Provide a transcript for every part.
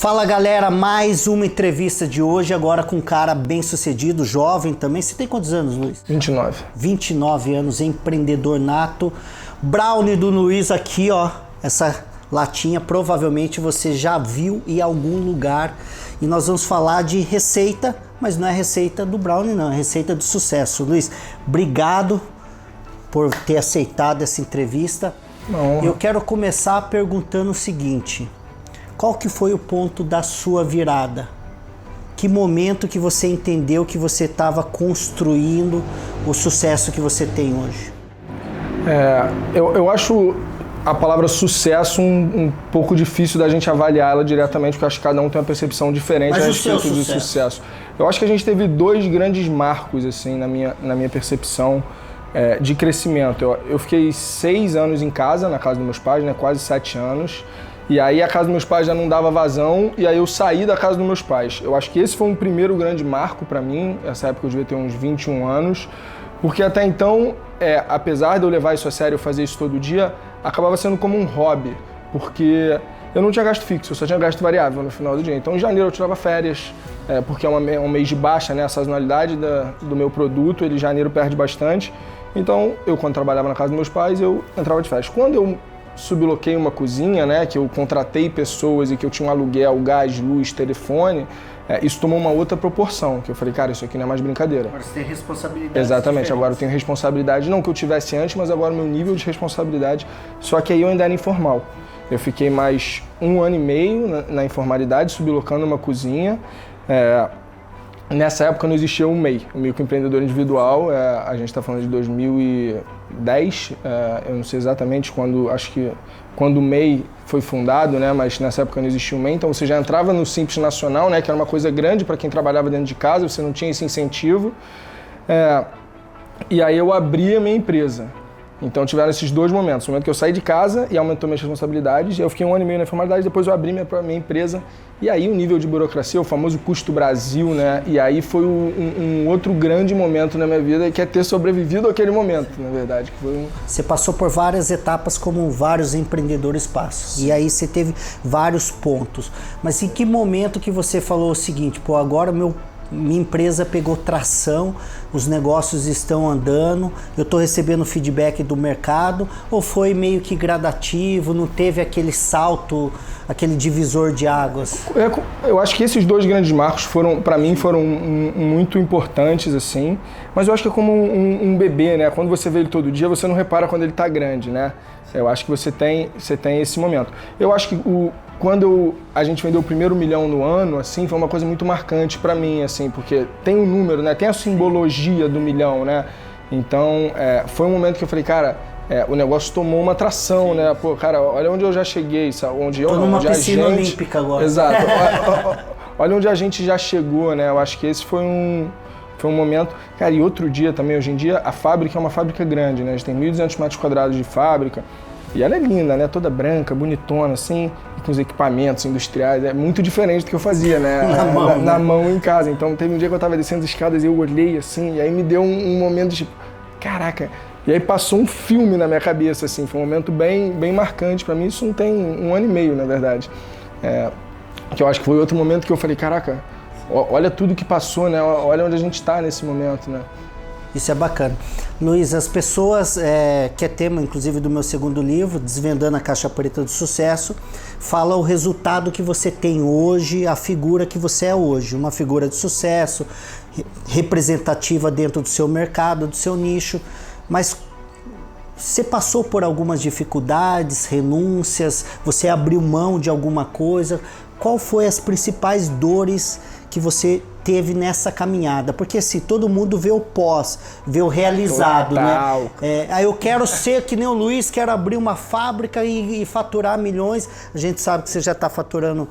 Fala galera, mais uma entrevista de hoje, agora com um cara bem sucedido, jovem também. Você tem quantos anos, Luiz? 29. 29 anos, empreendedor nato. Brownie do Luiz aqui, ó, essa latinha provavelmente você já viu em algum lugar. E nós vamos falar de receita, mas não é receita do Brownie não, é receita do sucesso. Luiz, obrigado por ter aceitado essa entrevista. Eu quero começar perguntando o seguinte: qual que foi o ponto da sua virada? Que momento que você entendeu que você estava construindo o sucesso que você tem hoje? Eu acho a palavra sucesso um pouco difícil da gente avaliar ela diretamente, porque eu acho que cada um tem uma percepção diferente a respeito do sucesso. Eu acho que a gente teve dois grandes marcos assim, na minha percepção de crescimento. Eu fiquei 6 anos em casa, na casa dos meus pais, né, quase 7 anos. E aí a casa dos meus pais já não dava vazão, e aí eu saí da casa dos meus pais. Eu acho que esse foi um primeiro grande marco para mim, essa época eu devia ter uns 21 anos, porque até então, apesar de eu levar isso a sério, eu fazer isso todo dia, acabava sendo como um hobby, porque eu não tinha gasto fixo, eu só tinha gasto variável no final do dia. Então em janeiro eu tirava férias, porque é um mês de baixa, né, a sazonalidade do meu produto, ele em janeiro perde bastante. Então eu, quando trabalhava na casa dos meus pais, eu entrava de férias. Quando eu subloquei uma cozinha, né, que eu contratei pessoas e que eu tinha um aluguel, gás, luz, telefone, isso tomou uma outra proporção, que eu falei, cara, isso aqui não é mais brincadeira. Agora você tem responsabilidade. Exatamente, agora eu tenho responsabilidade, não que eu tivesse antes, mas agora o meu nível de responsabilidade, só que aí eu ainda era informal. Eu fiquei mais 1 ano e meio na informalidade, sublocando uma cozinha. Nessa época não existia o MEI, o microempreendedor individual, a gente está falando de 2010, eu não sei exatamente quando o MEI foi fundado, né, mas nessa época não existia o MEI, então você já entrava no Simples Nacional, né, que era uma coisa grande para quem trabalhava dentro de casa, você não tinha esse incentivo, e aí eu abri a minha empresa. Então tiveram esses dois momentos, o momento que eu saí de casa e aumentou minhas responsabilidades, eu fiquei 1 ano e meio na informalidade, depois eu abri minha empresa, e aí o nível de burocracia, o famoso custo Brasil, né, e aí foi um outro grande momento na minha vida, que é ter sobrevivido àquele momento, na verdade. Que foi Você passou por várias etapas como vários empreendedores passam, e aí você teve vários pontos, mas em que momento que você falou o seguinte, pô, agora minha empresa pegou tração, os negócios estão andando, eu estou recebendo feedback do mercado, ou foi meio que gradativo, não teve aquele salto, aquele divisor de águas? Eu acho que esses dois grandes marcos para mim foram muito importantes, assim, mas eu acho que é como um bebê, né? Quando você vê ele todo dia, você não repara quando ele está grande, né? Eu acho que você tem esse momento. Eu acho que quando a gente vendeu o primeiro 1 milhão no ano, assim, foi uma coisa muito marcante para mim, assim, porque tem o número, né? Tem a simbologia do 1 milhão, né? Então, foi um momento que eu falei, cara, o negócio tomou uma atração, né? Pô, cara, olha onde eu já cheguei, sabe? Tô numa piscina olímpica agora. Exato. Olha onde a gente já chegou, né? Eu acho que esse foi um momento. Cara, e outro dia também, hoje em dia, a fábrica é uma fábrica grande, né? A gente tem 1.200 metros quadrados de fábrica. E ela é linda, né? Toda branca, bonitona, assim, e com os equipamentos industriais. É muito diferente do que eu fazia, né? Na mão em casa. Então, teve um dia que eu tava descendo as escadas e eu olhei, assim, e aí me deu um momento de tipo, caraca. E aí passou um filme na minha cabeça, assim. Foi um momento bem marcante pra mim. Isso não tem 1 ano e meio, na verdade. Que eu acho que foi outro momento que eu falei, caraca, olha tudo que passou, né? Olha onde a gente tá nesse momento, né? Isso é bacana. Luiz, as pessoas, que é tema inclusive do meu segundo livro, Desvendando a Caixa Preta do Sucesso, fala o resultado que você tem hoje, a figura que você é hoje, uma figura de sucesso, representativa dentro do seu mercado, do seu nicho, mas você passou por algumas dificuldades, renúncias, você abriu mão de alguma coisa. Qual foi as principais dores que você teve nessa caminhada? Porque assim, todo mundo vê o pós, vê o realizado, total, né? Aí eu quero ser que nem o Luiz, quero abrir uma fábrica e faturar milhões. A gente sabe que você já está faturando,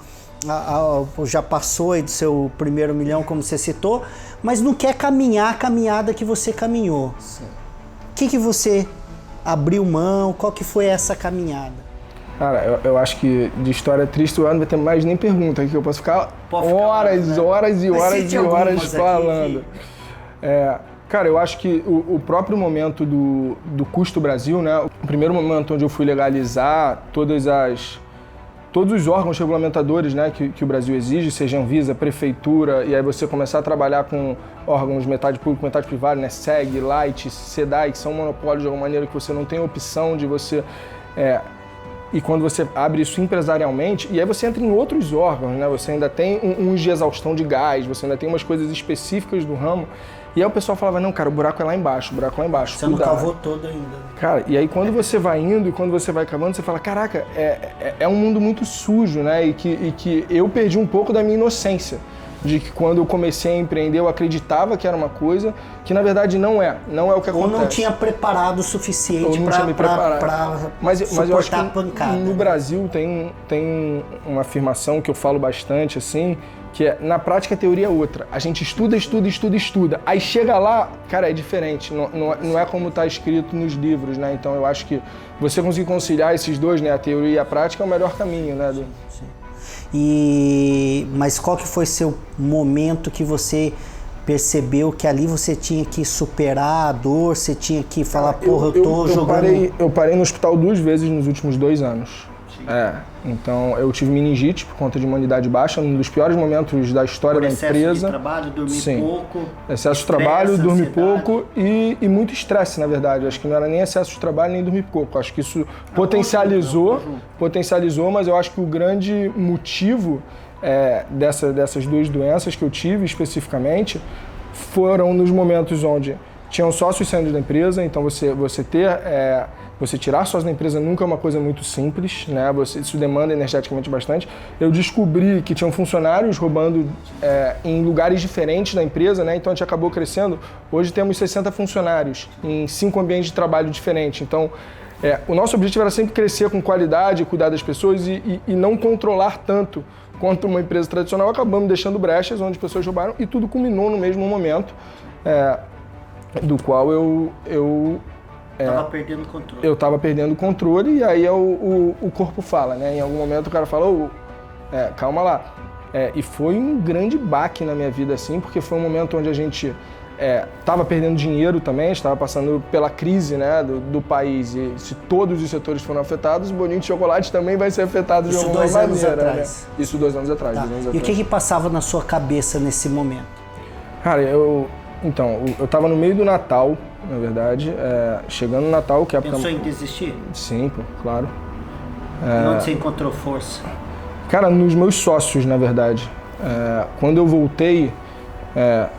já passou aí do seu primeiro 1 milhão, como você citou, mas não quer caminhar a caminhada que você caminhou. Sim. O que você abriu mão? Qual que foi essa caminhada? Cara, eu acho que de história triste o ano não vai ter mais nem pergunta, que eu posso ficar horas falando. Cara, eu acho que o próprio momento do custo Brasil, né? O primeiro momento onde eu fui legalizar todas as todos os órgãos regulamentadores, né, que o Brasil exige, seja Anvisa, Prefeitura, e aí você começar a trabalhar com órgãos metade público, metade privado, né, SEG, Light, SEDAI, que são monopólios de alguma maneira que você não tem opção de você... E quando você abre isso empresarialmente, e aí você entra em outros órgãos, né? Você ainda tem uns de exaustão de gás, você ainda tem umas coisas específicas do ramo. E aí o pessoal falava, não, cara, o buraco é lá embaixo, o buraco é lá embaixo. Você não cavou todo ainda. Cara, e aí quando você vai indo e quando você vai cavando, você fala, caraca, é um mundo muito sujo, né? E que eu perdi um pouco da minha inocência. De que quando eu comecei a empreender, eu acreditava que era uma coisa que na verdade não é o que acontece. Ou não tinha preparado o suficiente para mas eu acho que a pancada. No Brasil tem uma afirmação que eu falo bastante, assim, que é, na prática a teoria é outra. A gente estuda. Aí chega lá, cara, é diferente. Não é como está escrito nos livros, né? Então eu acho que você conseguir conciliar esses dois, né? A teoria e a prática é o melhor caminho, né? Sim. Mas qual que foi seu momento que você percebeu que ali você tinha que superar a dor, você tinha que falar, porra, eu tô jogando... Eu parei no hospital 2 vezes nos últimos 2 anos. Então eu tive meningite por conta de imunidade baixa, um dos piores momentos da história da empresa. Excesso de trabalho, dormir pouco. Excesso de trabalho, dormir pouco e muito estresse, na verdade. Acho que não era nem excesso de trabalho nem dormir pouco. Acho que isso potencializou, mas eu acho que o grande motivo dessas 2 doenças que eu tive especificamente foram nos momentos onde tinham sócios saindo da empresa, então você tirar sócio da empresa nunca é uma coisa muito simples, né? Isso demanda energeticamente bastante. Eu descobri que tinham funcionários roubando em lugares diferentes da empresa, né? Então a gente acabou crescendo. Hoje temos 60 funcionários em 5 ambientes de trabalho diferentes. Então o nosso objetivo era sempre crescer com qualidade, cuidar das pessoas e não controlar tanto quanto uma empresa tradicional. Acabamos deixando brechas onde as pessoas roubaram e tudo culminou no mesmo momento, do qual eu tava perdendo o controle e aí o corpo fala, né? Em algum momento o cara fala, calma lá. E foi um grande baque na minha vida, assim, porque foi um momento onde a gente estava perdendo dinheiro também, estava passando pela crise, né, do país. E se todos os setores foram afetados, o bolinho de chocolate também vai ser afetado de alguma maneira. Isso 2 anos atrás? Né? Isso 2 anos atrás. Tá. 2 anos e atrás. O que passava na sua cabeça nesse momento? Cara, eu estava no meio do Natal, na verdade, chegando no Natal, que é a Pensou em desistir? Sim, pô, claro. Onde você encontrou força? Cara, nos meus sócios, na verdade. Quando eu voltei,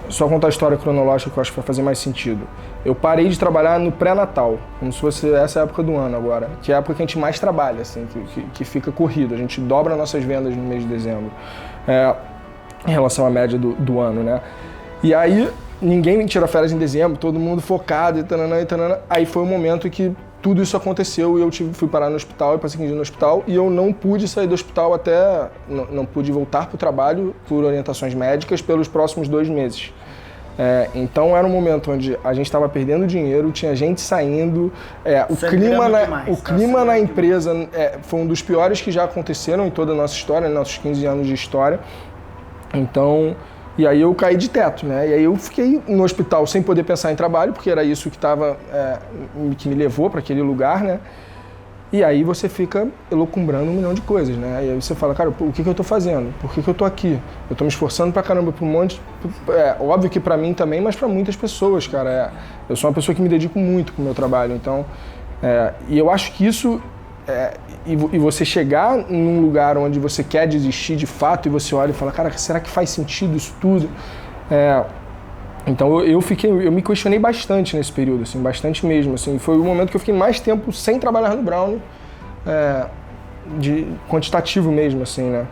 só contar a história cronológica que eu acho que vai fazer mais sentido. Eu parei de trabalhar no pré-natal, como se fosse essa época do ano agora, que é a época que a gente mais trabalha, assim, que fica corrido. A gente dobra nossas vendas no mês de dezembro, em relação à média do ano, né? E aí, ninguém tira férias em dezembro, todo mundo focado e tananã. Aí foi o momento que tudo isso aconteceu e eu fui parar no hospital e passei 15 dias no hospital e eu não pude sair do hospital não pude voltar para o trabalho por orientações médicas pelos próximos 2 meses. Então era um momento onde a gente estava perdendo dinheiro, tinha gente saindo, o clima na empresa foi um dos piores que já aconteceram em toda a nossa história, nossos 15 anos de história. Então... E aí eu caí de teto, né? E aí eu fiquei no hospital sem poder pensar em trabalho, porque era isso que me levou para aquele lugar, né? E aí você fica elucumbrando 1 milhão de coisas, né? E aí você fala, cara, o que eu tô fazendo? Por que eu tô aqui? Eu tô me esforçando pra caramba pra um monte... óbvio que pra mim também, mas pra muitas pessoas, cara. Eu sou uma pessoa que me dedico muito com o meu trabalho, então... e eu acho que isso... E você chegar num lugar onde você quer desistir de fato e você olha e fala, cara, será que faz sentido isso tudo? Então eu me questionei bastante nesse período, assim, bastante mesmo. Assim, foi o momento que eu fiquei mais tempo sem trabalhar no Brownie, de quantitativo mesmo, assim, né?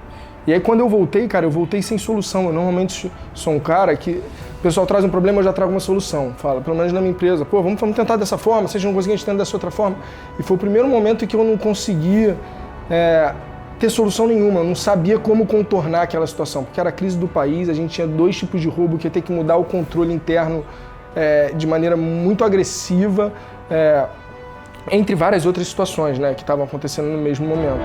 E aí quando eu voltei, cara, eu voltei sem solução. Eu normalmente sou um cara que o pessoal traz um problema, eu já trago uma solução. Fala, pelo menos na minha empresa, pô, vamos tentar dessa forma, vocês não conseguem tentar dessa outra forma. E foi o primeiro momento em que eu não conseguia ter solução nenhuma, eu não sabia como contornar aquela situação, porque era a crise do país, a gente tinha 2 tipos de roubo, que ia ter que mudar o controle interno de maneira muito agressiva, entre várias outras situações, né, que estavam acontecendo no mesmo momento.